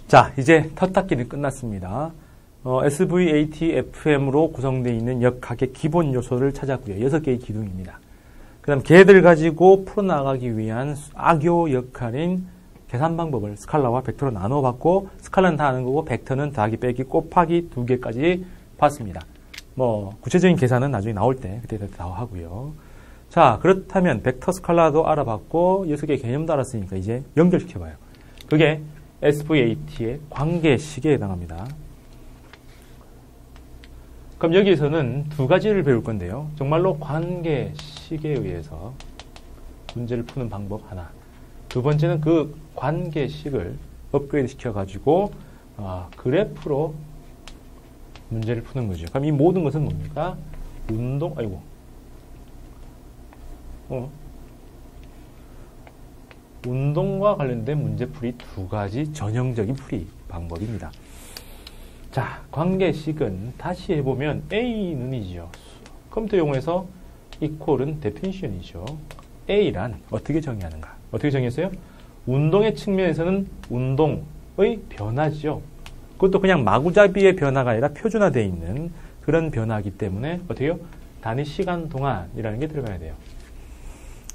자, 이제 텃닫기는 끝났습니다. SVATFM으로 구성되어 있는 역학의 기본 요소를 찾았고요. 6개의 기둥입니다. 그 다음 걔들 가지고 풀어나가기 위한 악요 역할인 계산 방법을 스칼라와 벡터로 나눠봤고, 스칼라는 다 아는 거고 벡터는 더하기 빼기 곱하기 2개까지 봤습니다. 뭐 구체적인 계산은 나중에 나올 때 그때 다 하고요. 자, 그렇다면 벡터 스칼라도 알아봤고 6개의 개념도 알았으니까 이제 연결시켜봐요. 그게 SVAT의 관계식에 해당합니다. 그럼 여기에서는 두 가지를 배울 건데요. 정말로 관계식에 의해서 문제를 푸는 방법 하나. 두 번째는 그 관계식을 업그레이드 시켜가지고 그래프로 문제를 푸는 거죠. 그럼 이 모든 것은 뭡니까? 운동과 관련된 문제풀이 두 가지 전형적인 풀이 방법입니다. 자, 관계식은 다시 해보면 A는이죠. 컴퓨터 용어에서 equal은 definition이죠. A란 어떻게 정의하는가? 어떻게 정의했어요? 운동의 측면에서는 운동의 변화죠. 그것도 그냥 마구잡이의 변화가 아니라 표준화되어 있는 그런 변화이기 때문에 어떻게 해요? 단위 시간 동안이라는 게 들어가야 돼요.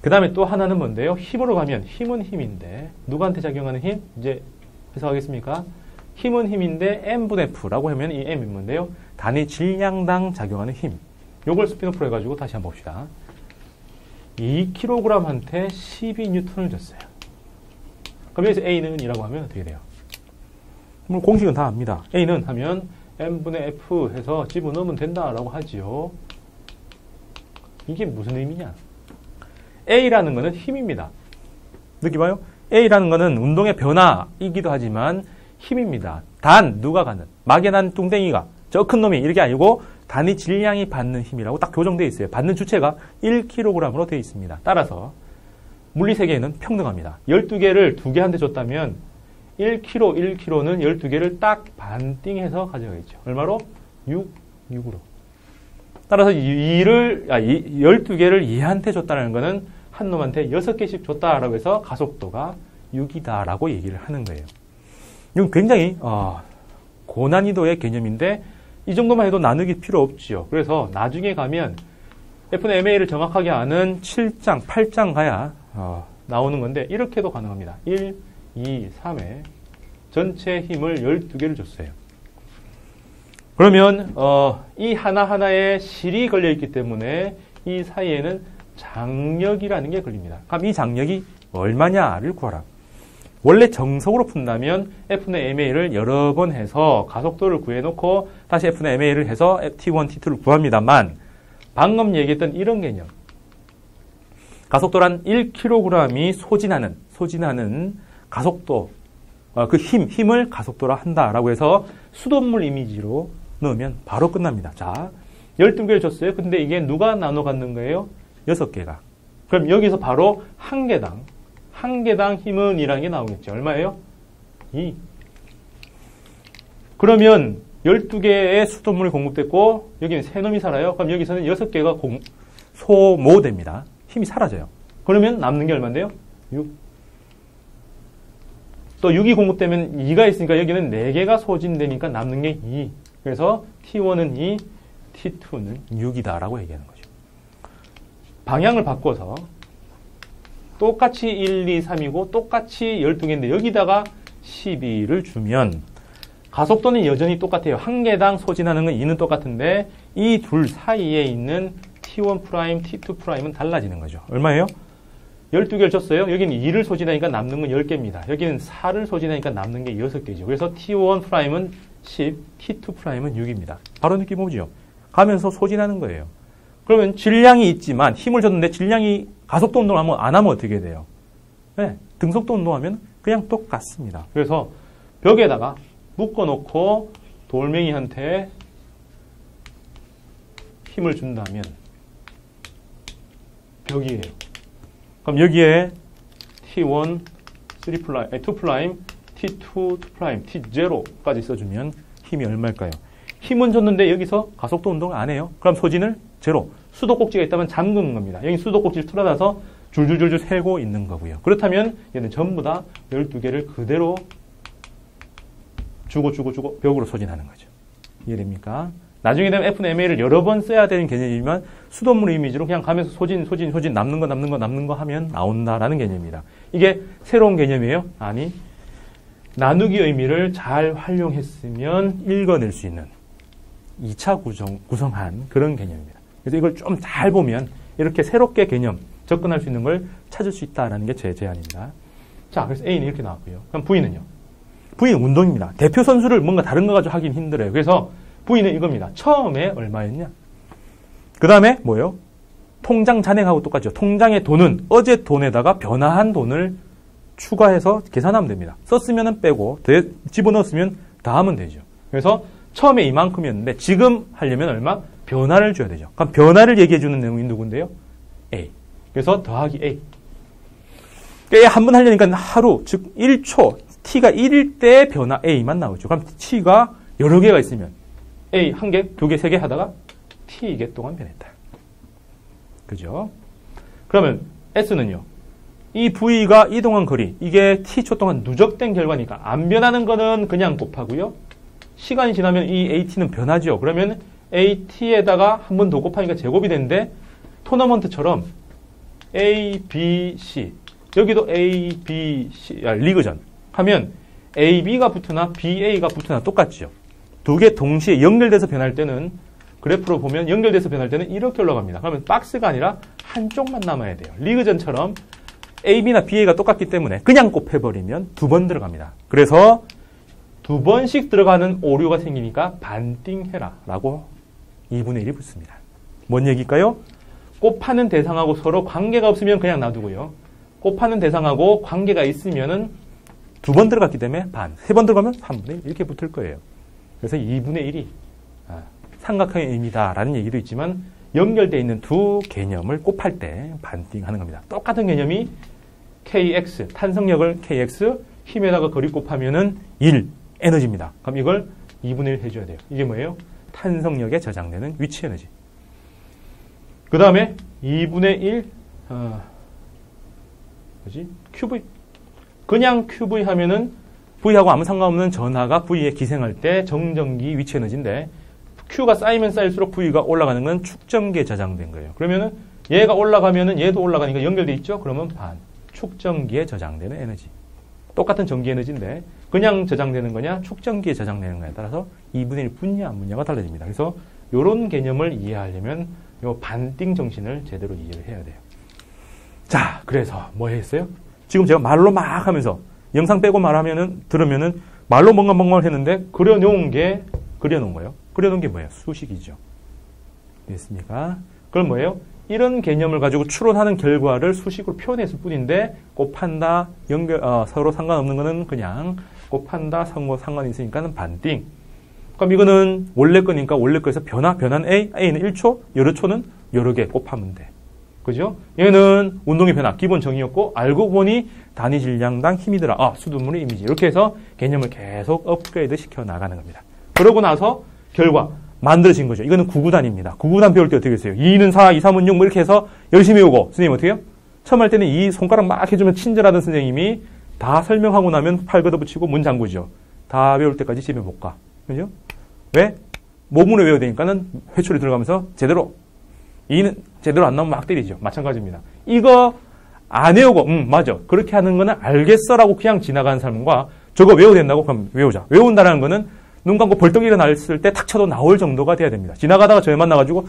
그 다음에 또 하나는 뭔데요? 힘으로 가면 힘은 힘인데 누구한테 작용하는 힘? 이제 해석하겠습니까? 힘은 힘인데 m분의 f라고 하면 이 m이 뭔데요? 단위 질량당 작용하는 힘. 요걸 스피노프로 해가지고 다시 한번 봅시다. 2kg한테 12N을 줬어요. 그럼 여기서 A는 이라고 하면 어떻게 돼요? 물론 공식은 다 압니다. A는 하면 m분의 f 해서 집어넣으면 된다라고 하지요. 이게 무슨 의미냐? A라는 거는 힘입니다. 느끼 봐요? A라는 거는 운동의 변화이기도 하지만 힘입니다. 단, 누가 가는? 막연한 뚱땡이가, 저 큰 놈이 이렇게 아니고 단위 질량이 받는 힘이라고 딱 교정되어 있어요. 받는 주체가 1kg으로 되어 있습니다. 따라서 물리세계에는 평등합니다. 12개를 2개한테 줬다면 1kg는 12개를 딱 반띵해서 가져가겠죠. 얼마로? 6으로. 따라서 12개를 얘한테 줬다는 거는 한 놈한테 6개씩 줬다라고 해서 가속도가 6이다라고 얘기를 하는 거예요. 이건 굉장히 고난이도의 개념인데 이 정도만 해도 나누기 필요 없지요. 그래서 나중에 가면 F는 MA를 정확하게 아는 7장, 8장 가야 나오는 건데 이렇게도 가능합니다. 1, 2, 3에 전체 힘을 12개를 줬어요. 그러면 이 하나하나에 실이 걸려있기 때문에 이 사이에는 장력이라는 게 걸립니다. 그럼 이 장력이 얼마냐를 구하라. 원래 정석으로 푼다면 F는 MA를 여러 번 해서 가속도를 구해놓고 다시 F는 MA를 해서 T1, T2를 구합니다만 방금 얘기했던 이런 개념. 가속도란 1kg이 소진하는 가속도, 그 힘을 가속도라 한다라고 해서 수돗물 이미지로 넣으면 바로 끝납니다. 자, 12개를 줬어요. 근데 이게 누가 나눠 갖는 거예요? 6개가. 그럼 여기서 바로 한 개당 힘은 이라는 게 나오겠죠. 얼마예요? 2. 그러면 12개의 수돗물이 공급됐고 여기는 3놈이 살아요. 그럼 여기서는 6개가 소모됩니다. 힘이 사라져요. 그러면 남는 게 얼마인데요? 6. 또 6이 공급되면 2가 있으니까 여기는 4개가 소진되니까 남는 게 2. 그래서 T1은 2, T2는 6이다라고 얘기하는 거죠. 방향을 바꿔서 똑같이 1, 2, 3이고 똑같이 12개인데 여기다가 12를 주면 가속도는 여전히 똑같아요. 한 개당 소진하는 건 2는 똑같은데 이 둘 사이에 있는 T1', T2'은 달라지는 거죠. 얼마예요? 12개를 줬어요. 여기는 2를 소진하니까 남는 건 10개입니다. 여기는 4를 소진하니까 남는 게 6개죠. 그래서 T1'은 10, T2'은 6입니다. 바로 느낌 오죠? 가면서 소진하는 거예요. 그러면 질량이 있지만 힘을 줬는데 질량이 가속도 운동을 안 하면 어떻게 돼요? 네, 등속도 운동하면 그냥 똑같습니다. 그래서 벽에다가 묶어놓고 돌멩이한테 힘을 준다면 벽이에요. 그럼 여기에 T1, 2', T2, 2', T0까지 써주면 힘이 얼마일까요? 힘은 줬는데 여기서 가속도 운동을 안 해요. 그럼 소진을 제로. 수도꼭지가 있다면 잠그는 겁니다. 여기 수도꼭지를 틀어놔서 줄줄줄줄 세고 있는 거고요. 그렇다면 얘는 전부 다 12개를 그대로 주고 벽으로 소진하는 거죠. 이해됩니까? 나중에 되면 F는 MA를 여러 번 써야 되는 개념이지만 수돗물 이미지로 그냥 가면서 소진 남는 거 하면 나온다라는 개념입니다. 이게 새로운 개념이에요? 아니, 나누기 의미를 잘 활용했으면 읽어낼 수 있는 2차 구성한 그런 개념입니다. 그래서 이걸 좀 잘 보면 이렇게 새롭게 개념, 접근할 수 있는 걸 찾을 수 있다는 게 제 제안입니다. 자, 그래서 A는 이렇게 나왔고요. 그럼 V는요? V는 운동입니다. 대표 선수를 뭔가 다른 거 가지고 하긴 힘들어요. 그래서 V는 이겁니다. 처음에 얼마였냐? 그 다음에 뭐예요? 통장 잔액하고 똑같죠. 통장의 돈은 어제 돈에다가 변화한 돈을 추가해서 계산하면 됩니다. 썼으면 빼고 집어넣었으면 다 하면 되죠. 그래서 처음에 이만큼이었는데 지금 하려면 얼마? 변화를 줘야 되죠. 그럼 변화를 얘기해주는 내용이 누군데요? A. 그래서 더하기 A. 한 번 하려니까 하루, 즉 1초, T가 1일 때 변화 A만 나오죠. 그럼 T가 여러 개가 있으면 A 한 개, 두 개, 세 개 하다가 T개 동안 변했다. 그죠? 그러면 S는요. 이 V가 이동한 거리, 이게 T초 동안 누적된 결과니까 안 변하는 거는 그냥 곱하고요. 시간이 지나면 이 AT는 변하죠. 그러면 AT에다가 한 번 더 곱하니까 제곱이 되는데 토너먼트처럼 A, B, C 여기도 A, B, C 리그전 하면 AB가 붙으나 BA가 붙으나 똑같죠. 두 개 동시에 연결돼서 변할 때는 그래프로 보면 연결돼서 변할 때는 이렇게 올라갑니다. 그러면 박스가 아니라 한쪽만 남아야 돼요. 리그전처럼 AB나 BA가 똑같기 때문에 그냥 곱해버리면 두 번 들어갑니다. 그래서 두 번씩 들어가는 오류가 생기니까 반띵해라 라고 2분의 1이 붙습니다. 뭔 얘기일까요? 곱하는 대상하고 서로 관계가 없으면 그냥 놔두고요. 곱하는 대상하고 관계가 있으면은 두 번 들어갔기 때문에 반, 세 번 들어가면 3분의 1 이렇게 붙을 거예요. 그래서 2분의 1이 삼각형의 의미다라는 얘기도 있지만 연결되어 있는 두 개념을 곱할 때 반띵하는 겁니다. 똑같은 개념이 KX, 탄성력을 KX, 힘에다가 거리 곱하면은 1, 에너지입니다. 그럼 이걸 2분의 1 해줘야 돼요. 이게 뭐예요? 탄성력에 저장되는 위치 에너지. 그 다음에 2분의 1, QV. 그냥 QV 하면은 V하고 아무 상관없는 전하가 V에 기생할 때 정전기 위치 에너지인데 Q가 쌓이면 쌓일수록 V가 올라가는 건 축전기에 저장된 거예요. 그러면은 얘가 올라가면은 얘도 올라가니까 연결돼 있죠? 그러면 반. 축전기에 저장되는 에너지. 똑같은 전기 에너지인데 그냥 저장되는 거냐 축전기에 저장되는 거냐에 따라서 2분의 1 분야 안 분야가 달라집니다. 그래서 이런 개념을 이해하려면 요 반띵 정신을 제대로 이해를 해야 돼요. 자, 그래서 뭐 했어요? 지금 제가 말로 막 하면서 영상 빼고 말하면은 들으면은 말로 뭔가 했는데 그려놓은 거예요. 그려놓은 게 뭐예요? 수식이죠. 됐습니까? 그럼 뭐예요? 이런 개념을 가지고 추론하는 결과를 수식으로 표현했을 뿐인데 곱한다, 서로 상관없는 거는 그냥 곱한다, 상관이 있으니까는 반띵. 그럼 이거는 원래 거니까 원래 거에서 변한 A는 1초, 여러 초는 여러 개 곱하면 돼. 그죠? 얘는 운동의 변화, 기본 정의였고 알고 보니 단위 질량당 힘이더라. 수돗물의 이미지. 이렇게 해서 개념을 계속 업그레이드 시켜 나가는 겁니다. 그러고 나서 결과 만들어진 거죠. 이거는 9구단입니다. 9구단 배울 때 어떻게 했어요? 2는 4, 2, 3은 6, 뭐 이렇게 해서 열심히 외우고, 선생님 어떻게 해요? 처음 할 때는 이 손가락 막 해주면 친절하던 선생님이 다 설명하고 나면 팔 걷어붙이고 문 잠그죠. 다 외울 때까지 집에 못 가. 그죠? 왜? 몸으로 외워야 되니까는 회초리 들어가면서 제대로, 2는 제대로 안 나오면 막 때리죠. 마찬가지입니다. 이거 안 외우고, 맞아. 그렇게 하는 거는 알겠어라고 그냥 지나가는 사람과 저거 외워야 된다고? 그럼 외우자. 외운다라는 거는 눈 감고 벌떡 일어났을 때 탁 쳐도 나올 정도가 돼야 됩니다. 지나가다가 저에 만나가지고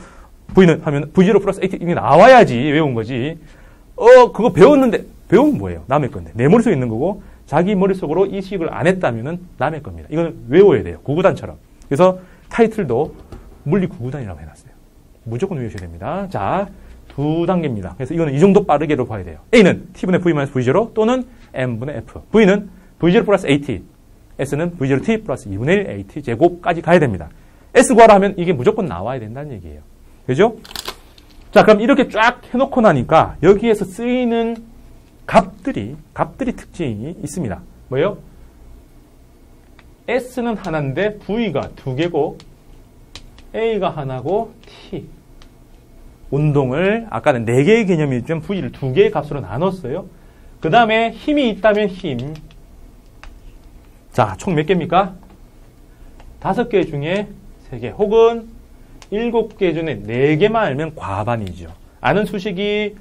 V는 하면 V0 플러스 AT 이게 나와야지 외운 거지. 그거 배웠는데 배우면 뭐예요? 남의 건데. 내 머릿속에 있는 거고 자기 머릿속으로 이식을 안 했다면은 남의 겁니다. 이거는 외워야 돼요. 9구단처럼. 그래서 타이틀도 물리 9구단이라고 해놨어요. 무조건 외우셔야 됩니다. 자, 두 단계입니다. 그래서 이거는 이 정도 빠르게로 봐야 돼요. A는 T분의 V-V0 또는 M분의 F. V는 V0 플러스 AT. S는 V0T 플러스 2분의 1 AT 제곱까지 가야 됩니다. S 구하라 하면 이게 무조건 나와야 된다는 얘기예요. 그죠? 자, 그럼 이렇게 쫙 해놓고 나니까 여기에서 쓰이는 값들이 특징이 있습니다. 뭐예요? S는 하나인데 V가 두 개고 A가 하나고 T. 운동을 아까는 4개의 개념이었지만 V를 2개의 값으로 나눴어요. 그 다음에 힘이 있다면 힘. 자, 총 몇 개입니까? 5개 중에 3개 혹은 7개 중에 4개만 알면 과반이죠. 아는 수식이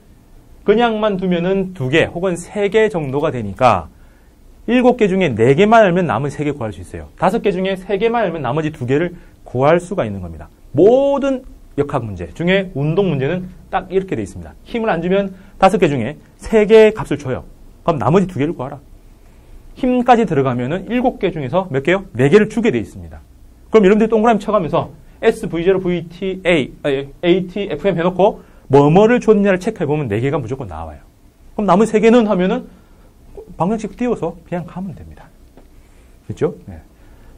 그냥만 두면은 2개 혹은 3개 정도가 되니까 7개 중에 4개만 알면 나머지 3개 구할 수 있어요. 5개 중에 3개만 알면 나머지 2개를 구할 수가 있는 겁니다. 모든 역학 문제 중에 운동 문제는 딱 이렇게 되어 있습니다. 힘을 안 주면 5개 중에 3개의 값을 줘요. 그럼 나머지 2개를 구하라. 힘까지 들어가면은 7개 중에서 몇 개요? 4개를 주게 되어 있습니다. 그럼 여러분들이 동그라미 쳐가면서 S, V0, VT, AT, FM 해놓고 뭐뭐를 줬냐를 체크해보면 4개가 무조건 나와요. 그럼 나머지 3개는 하면은 방정식 띄워서 그냥 가면 됩니다. 그렇죠? 네.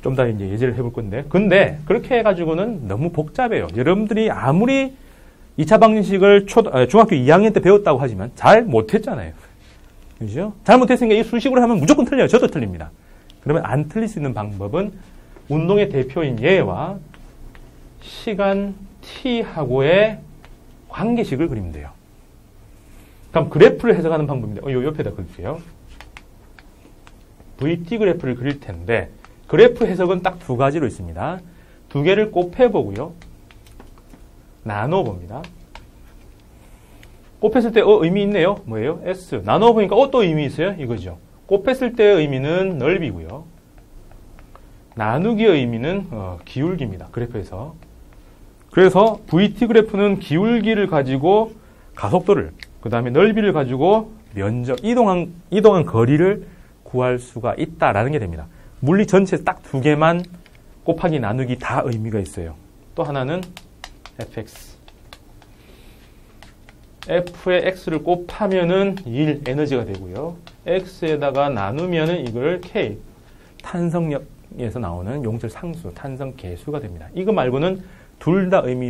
좀 더 이제 예제를 해볼 건데. 근데 그렇게 해가지고는 너무 복잡해요. 여러분들이 아무리 2차 방정식을 중학교 2학년 때 배웠다고 하지만 잘 못했잖아요. 그죠? 잘 못했으니까 이 수식으로 하면 무조건 틀려요. 저도 틀립니다. 그러면 안 틀릴 수 있는 방법은 운동의 대표인 얘와 시간 t하고의 관계식을 그리면 돼요. 그럼 그래프를 해석하는 방법인데, 요 옆에다 그릴게요. VT 그래프를 그릴 텐데, 그래프 해석은 딱 2가지로 있습니다. 2개를 곱해보고요. 나눠봅니다. 곱했을 때 의미 있네요. 뭐예요? S. 나눠보니까 또 의미 있어요. 이거죠. 곱했을 때의 의미는 넓이고요. 나누기의 의미는 기울기입니다. 그래프에서. 그래서 VT 그래프는 기울기를 가지고 가속도를, 그 다음에 넓이를 가지고 면적, 이동한 거리를 구할 수가 있다라는 게 됩니다. 물리 전체에서 딱 2개만 곱하기 나누기 다 의미가 있어요. 또 하나는 fx. f에 x를 곱하면은 1 에너지가 되고요. x에다가 나누면은 이걸 k, 탄성력에서 나오는 용질 상수, 탄성 계수가 됩니다. 이거 말고는 둘 다 의미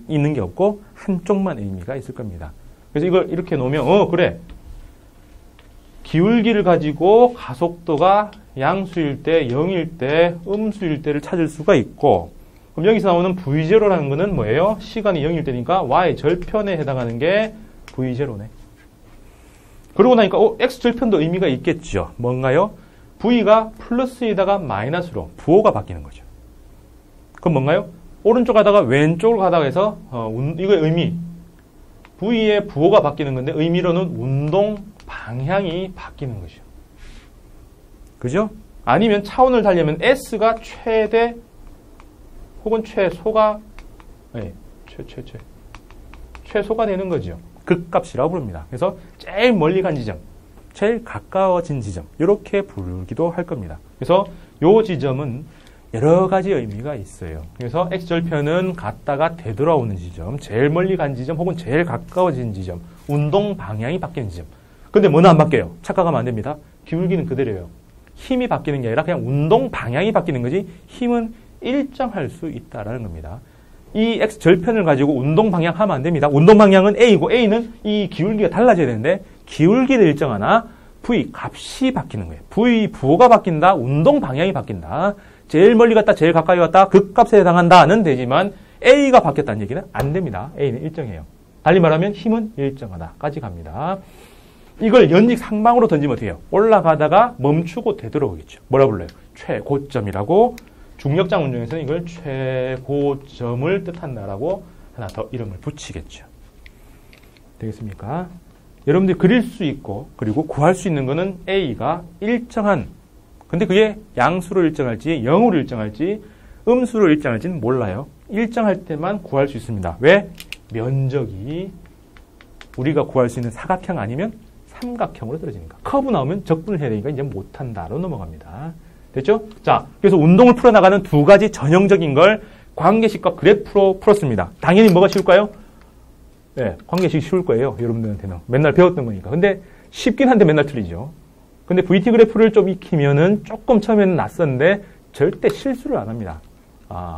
있는 게 없고 한쪽만 의미가 있을 겁니다. 그래서 이걸 이렇게 놓으면 그래. 기울기를 가지고 가속도가 양수일 때, 0일 때, 음수일 때를 찾을 수가 있고, 그럼 여기서 나오는 V0라는 거는 뭐예요? 시간이 0일 때니까 Y 절편에 해당하는 게 V0네. 그러고 나니까 X 절편도 의미가 있겠죠. 뭔가요? V가 플러스에다가 마이너스로 부호가 바뀌는 거죠. 그럼 뭔가요? 오른쪽 가다가 왼쪽으로 가다가 해서 이거의 의미, V의 부호가 바뀌는 건데 의미로는 운동 방향이 바뀌는 거죠. 그죠? 아니면 차원을 달리면 S가 최대 혹은 최소가 최소가 되는 거죠. 극값이라고 부릅니다. 그래서 제일 멀리 간 지점, 제일 가까워진 지점 이렇게 부르기도 할 겁니다. 그래서 요 지점은 여러 가지 의미가 있어요. 그래서 X절편은 갔다가 되돌아오는 지점, 제일 멀리 간 지점 혹은 제일 가까워진 지점, 운동 방향이 바뀌는 지점. 근데 뭐는 안 바뀌어요. 착각하면 안 됩니다. 기울기는 그대로예요. 힘이 바뀌는 게 아니라 그냥 운동 방향이 바뀌는 거지 힘은 일정할 수 있다라는 겁니다. 이 X절편을 가지고 운동 방향 하면 안 됩니다. 운동 방향은 A이고 A는 이 기울기가 달라져야 되는데 기울기는 일정하나 V 값이 바뀌는 거예요. V 부호가 바뀐다. 운동 방향이 바뀐다. 제일 멀리 갔다 제일 가까이 갔다 극값에 해당한다는 되지만 A가 바뀌었다는 얘기는 안 됩니다. A는 일정해요. 달리 말하면 힘은 일정하다까지 갑니다. 이걸 연직 상방으로 던지면 어떻게 해요? 올라가다가 멈추고 되돌아오겠죠. 뭐라 불러요? 최고점이라고 중력장 운동에서는 이걸 최고점을 뜻한다라고 하나 더 이름을 붙이겠죠. 되겠습니까? 여러분들이 그릴 수 있고 그리고 구할 수 있는 거는 A가 일정한, 근데 그게 양수로 일정할지 영으로 일정할지 음수로 일정할지는 몰라요. 일정할 때만 구할 수 있습니다. 왜? 면적이 우리가 구할 수 있는 사각형 아니면 삼각형으로 떨어지니까. 커브 나오면 적분을 해야 되니까 이제 못한다로 넘어갑니다. 됐죠? 자, 그래서 운동을 풀어나가는 2가지 전형적인 걸 관계식과 그래프로 풀었습니다. 당연히 뭐가 쉬울까요? 네, 관계식 쉬울 거예요. 여러분들한테는. 맨날 배웠던 거니까. 근데 쉽긴 한데 맨날 틀리죠. 근데 VT 그래프를 좀 익히면은 조금 처음에는 낯선데 절대 실수를 안 합니다.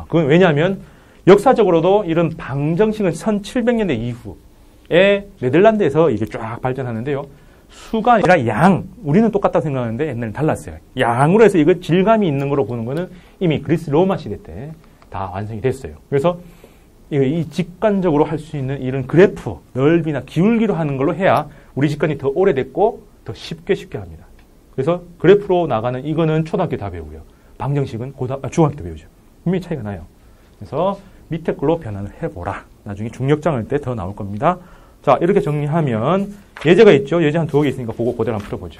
그건 왜냐하면 역사적으로도 이런 방정식은 1700년대 이후에 네덜란드에서 이게 쫙 발전하는데요. 수가 아니라 양. 우리는 똑같다고 생각하는데 옛날엔 달랐어요. 양으로 해서 이거 질감이 있는 거로 보는 거는 이미 그리스 로마 시대 때 다 완성이 됐어요. 그래서 이 직관적으로 할 수 있는 이런 그래프, 넓이나 기울기로 하는 걸로 해야 우리 직관이 더 오래됐고 더 쉽게 합니다. 그래서 그래프로 나가는 이거는 초등학교 다 배우고요. 방정식은 중학교 때 배우죠. 분명히 차이가 나요. 그래서 밑에 걸로 변환을 해보라. 나중에 중력장 할 때 더 나올 겁니다. 자, 이렇게 정리하면 예제가 있죠. 예제 한 2개 있으니까 그거 그대로 한번 풀어보죠.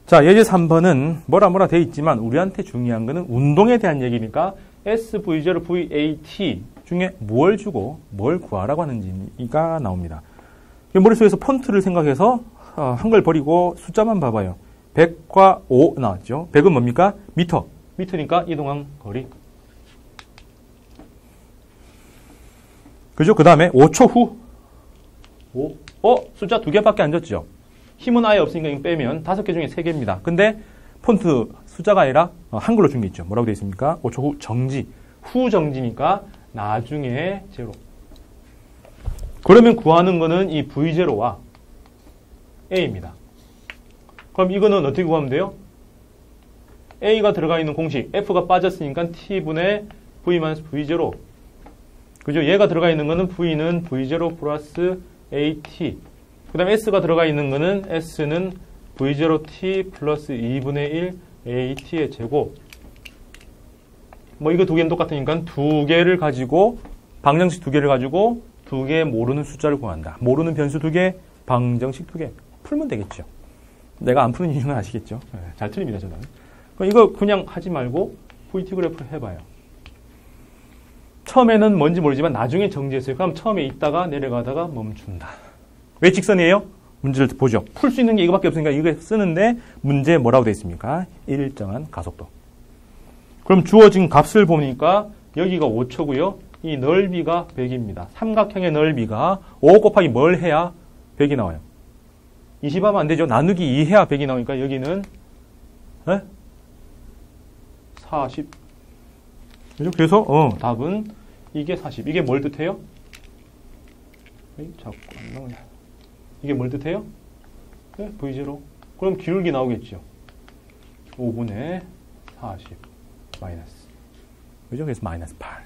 자, 예제 3번은 뭐라 돼 있지만 우리한테 중요한 거는 운동에 대한 얘기니까 SV0, VAT 중에 뭘 주고 뭘 구하라고 하는지가 나옵니다. 머릿속에서 폰트를 생각해서 한글 버리고 숫자만 봐봐요. 100과 5 나왔죠. 100은 뭡니까? 미터. 미터니까 이동한 거리. 그죠? 그 다음에 5초 후. 5. 숫자 2개밖에 안 줬죠. 힘은 아예 없으니까 이거 빼면 5개 중에 3개입니다. 근데 폰트 숫자가 아니라 한글로 준 게 있죠. 뭐라고 되어 있습니까? 5초 후 정지. 후 정지니까 나중에 제로. 그러면 구하는 거는 이 V0와 A입니다. 그럼 이거는 어떻게 구하면 돼요? A가 들어가 있는 공식, F가 빠졌으니까 T분의 V-V0. 그죠? 얘가 들어가 있는 거는 V는 V0 플러스 AT. 그 다음에 S가 들어가 있는 거는 S는 V0T 플러스 2분의 1 AT의 제곱. 뭐 이거 2개는 똑같으니까 2개를 가지고 방정식 2개를 가지고 2개 모르는 숫자를 구한다. 모르는 변수 2개, 방정식 2개. 풀면 되겠죠. 내가 안 푸는 이유는 아시겠죠? 네, 잘 틀립니다, 저는. 그럼 이거 그냥 하지 말고 VT 그래프를 해봐요. 처음에는 뭔지 모르지만 나중에 정지했어요. 그럼 처음에 있다가 내려가다가 멈춘다. 왜 직선이에요? 문제를 보죠. 풀 수 있는 게 이거밖에 없으니까 이거 쓰는데 문제에 뭐라고 되어 있습니까? 일정한 가속도. 그럼 주어진 값을 보니까 여기가 5초고요. 이 넓이가 100입니다. 삼각형의 넓이가 5 곱하기 뭘 해야 100이 나와요? 20 하면 안 되죠. 나누기 2 해야 100이 나오니까 여기는 40. 그죠? 그래서 답은 이게 40. 이게 뭘 뜻해요? 자꾸 안 나오냐. 이게 뭘 뜻해요? 네, V0. 그럼 기울기 나오겠죠. 5분의 40 마이너스. 그죠? 그래서 마이너스 8.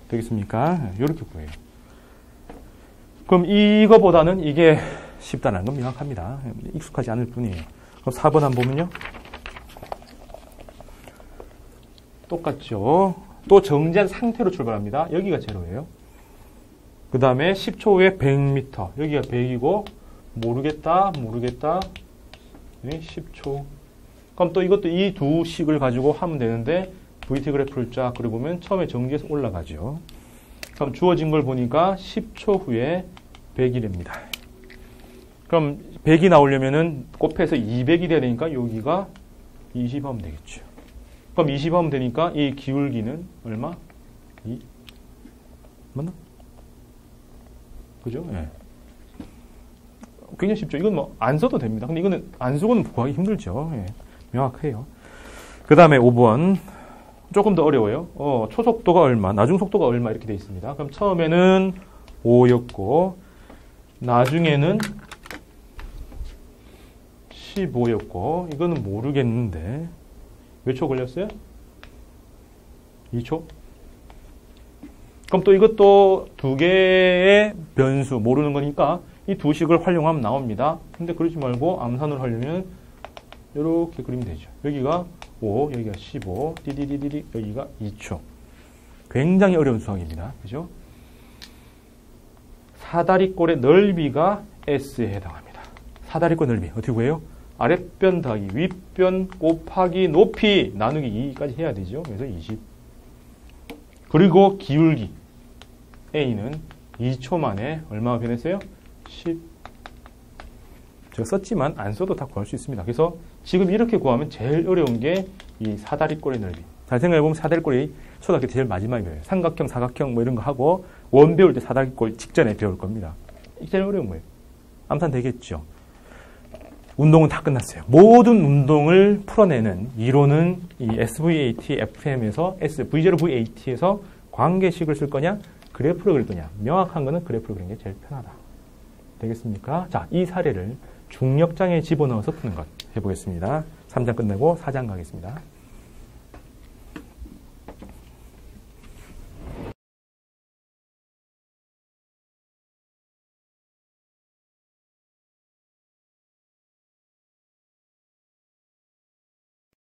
되겠습니까? 이렇게 구해요. 그럼 이거보다는 이게 쉽다는 건 명확합니다. 익숙하지 않을 뿐이에요. 그럼 4번 한번 보면요. 똑같죠. 또 정지한 상태로 출발합니다. 여기가 제로예요. 그 다음에 10초 후에 100m. 여기가 100이고 모르겠다. 네, 10초. 그럼 또 이것도 이 두 식을 가지고 하면 되는데 VT 그래프를 쫙 그려보면 처음에 정지해서 올라가죠. 그럼 주어진 걸 보니까 10초 후에 100이랍니다. 그럼 100이 나오려면은 곱해서 200이 돼야 되니까 여기가 20 하면 되겠죠. 그럼 20 하면 되니까 이 기울기는 얼마? 2? 맞나? 그죠? 예. 굉장히 쉽죠. 이건 뭐 안 써도 됩니다. 근데 이거는 안 쓰고는 구하기 힘들죠. 예. 명확해요. 그 다음에 5번. 조금 더 어려워요. 초속도가 얼마, 나중속도가 얼마 이렇게 되어 있습니다. 그럼 처음에는 5였고 나중에는 15였고 이거는 모르겠는데 몇 초 걸렸어요? 2초? 그럼 또 이것도 2개의 변수 모르는 거니까 이 두 식을 활용하면 나옵니다. 근데 그러지 말고 암산을 하려면 이렇게 그리면 되죠. 여기가 5, 여기가 15, 띠디디디디, 여기가 2초. 굉장히 어려운 수학입니다. 그죠? 사다리꼴의 넓이가 S에 해당합니다. 사다리꼴 넓이 어떻게 구해요? 아랫변 더하기 윗변 곱하기 높이 나누기 2까지 해야 되죠. 그래서 20. 그리고 기울기 A는 2초 만에 얼마가 변했어요? 10. 제가 썼지만 안 써도 다 구할 수 있습니다. 그래서 지금 이렇게 구하면 제일 어려운 게 이 사다리꼴의 넓이. 잘 생각해보면 사다리꼴이 초등학교 제일 마지막이에요. 삼각형, 사각형 뭐 이런 거 하고 원 배울 때 사다리꼴 직전에 배울 겁니다. 이게 제일 어려운 거예요. 암산 되겠죠. 운동은 다 끝났어요. 모든 운동을 풀어내는 이론은 이 SVAT, FM에서 V0, VAT에서 관계식을 쓸 거냐, 그래프를 그릴 거냐. 명확한 거는 그래프를 그리는 게 제일 편하다. 되겠습니까? 자, 이 사례를 중력장에 집어넣어서 푸는 것 해보겠습니다. 3장 끝내고 4장 가겠습니다.